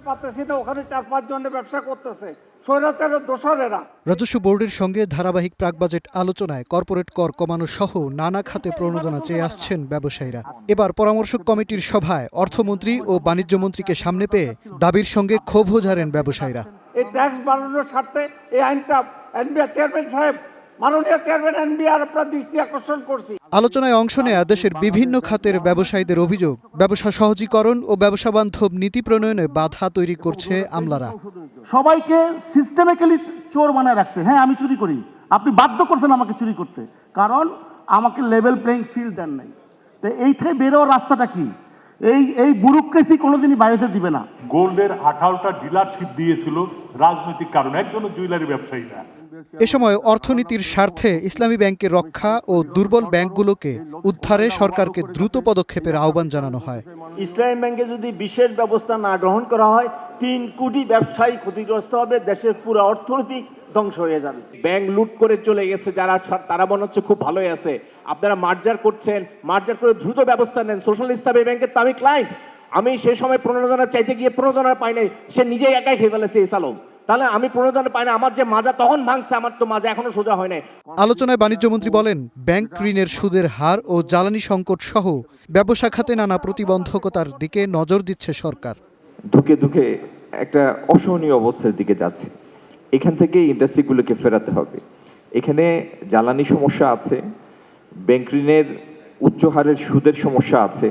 পারতেছি না, ওখানে 4-5 জনের ব্যবসা করতেছে স্বৈরাচারের দোসরেরা। রাজস্ব বোর্ডের সঙ্গে ধারাবাহিক প্রাক বাজেট আলোচনায় কর্পোরেট কর কমানো সহ নানা খাতে প্রণোদনা চেয়ে আসছেন ব্যবসায়ীরা। এবার পরামর্শক কমিটির সভায় অর্থমন্ত্রী ও বাণিজ্য মন্ত্রীকে সামনে পেয়ে দাবির সঙ্গে ক্ষোভও ঝাড়েন ব্যবসায়ীরা। এই ট্যাক্স বাড়ানোর স্বার্থে এই আইনটা এনবিআর চেয়ারম্যান সাহেব, মাননীয় চেয়ারম্যান এনবিআর আপনার দৃষ্টি আকর্ষণ করছি। আলোচনায় অংশ নেয়া দেশের বিভিন্ন খাতের ব্যবসায়ীদের অভিযোগ, ব্যবসা সহজীকরণ ও ব্যবসা বান্ধব নীতি প্রণয়নে বাধা তৈরি করছে আমলারা। সবাইকে সিস্টেমিক্যালি চোর বানায় রাখছে। হ্যাঁ, আমি চুরি করি, আপনি বাধ্য করছেন আমাকে চুরি করতে, কারণ আমাকে লেভেল প্লেইং ফিল্ড দেন নাই। তো এই থেকে বেরোর রাস্তাটা কি? এই ব্যুরোক্রেসি কোনোদিনই বাইরে দিবে না। গোল্ডের 18টা ডিলারশিপ দিয়েছিল রাজনৈতিক কারণে, একজনও জুয়েলারি ব্যবসায়ী না। এ সময় অর্থনীতির স্বার্থে ইসলামী ব্যাংকের রক্ষা ও দুর্বল ব্যাংকগুলোকে উদ্ধারে সরকারকে দ্রুত পদক্ষেপের আহ্বান জানানো হয়। ইসলামী ব্যাংকে যদি বিশেষ ব্যবস্থা না গ্রহণ করা হয়, 3 কোটি ব্যবসায়ী ক্ষতিগ্রস্ত হবে, দেশের পুরো অর্থনীতি ধ্বংস হয়ে যাবে। ব্যাংক লুট করে চলে গেছে যারা, তারা মনে হচ্ছে খুব ভালোই আছে। আপনারা মার্জার করছেন, মার্জার করে দ্রুত ব্যবস্থা নেন। সোশ্যাল ইসলামী ব্যাংকের তো আমি ক্লায়েন্ট, আমি সেই সময় প্রণোদনা চাইতে গিয়ে প্রণোদনা পাই নাই, সে নিজেই একাই খেয়ে ফেলেছে এই সালম। তাহলে আমি প্রণোদনা পাই না, আমার যে মাজা তখন ভাঙছে, আমার তো মাজা এখনো সোজা হয় নাই। আলোচনায় বাণিজ্যমন্ত্রী বলেন, ব্যাংক ঋণের সুদের হার ও জ্বালানি সংকট সহ ব্যবসা খাতে নানা প্রতিবন্ধকতার দিকে নজর দিচ্ছে সরকার। ধুকে ধুকে একটা অসহনীয় অবস্থার দিকে যাচ্ছে। এখান থেকে ইন্ডাস্ট্রিগুলোকে ফেরাতে হবে। এখানে জ্বালানি সমস্যা আছে, ব্যাংক ঋণের উচ্চ হারের সুদের সমস্যা আছে।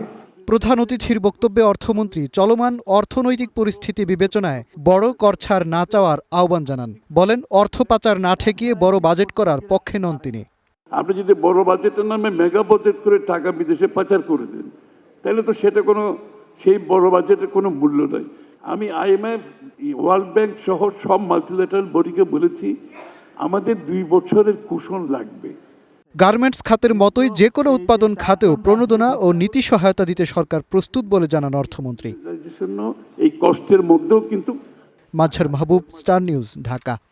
প্রধান অতিথির বক্তব্যে অর্থমন্ত্রী চলমান অর্থনৈতিক পরিস্থিতি বিবেচনায় বড় কর ছাড় না চাওয়ার আহ্বান জানান। বলেন, অর্থ পাচার না ঠেকিয়ে বড় বাজেট করার পক্ষে নন তিনি। আপনি যদি বড় বাজেটের নামে মেগা বাজেট করে টাকা বিদেশে পাচার করে দেন, তাহলে তো সেটা সেই বড় বাজেটের কোনো মূল্য নাই। আমি IMF, ওয়ার্ল্ড ব্যাংক সহ সব মাল্টিল্যাটারাল বডিকে বলেছি, আমাদের 2 বছরের কুশন লাগবে। গার্মেন্টস খাতের মতোই যে কোনো উৎপাদন খাতেও প্রণোদনা ও নীতি সহায়তা দিতে সরকার প্রস্তুত বলে জানান অর্থমন্ত্রী। এই কষ্টের মধ্যেও কিন্তু মাজহার মাহবুব, স্টার নিউজ, ঢাকা।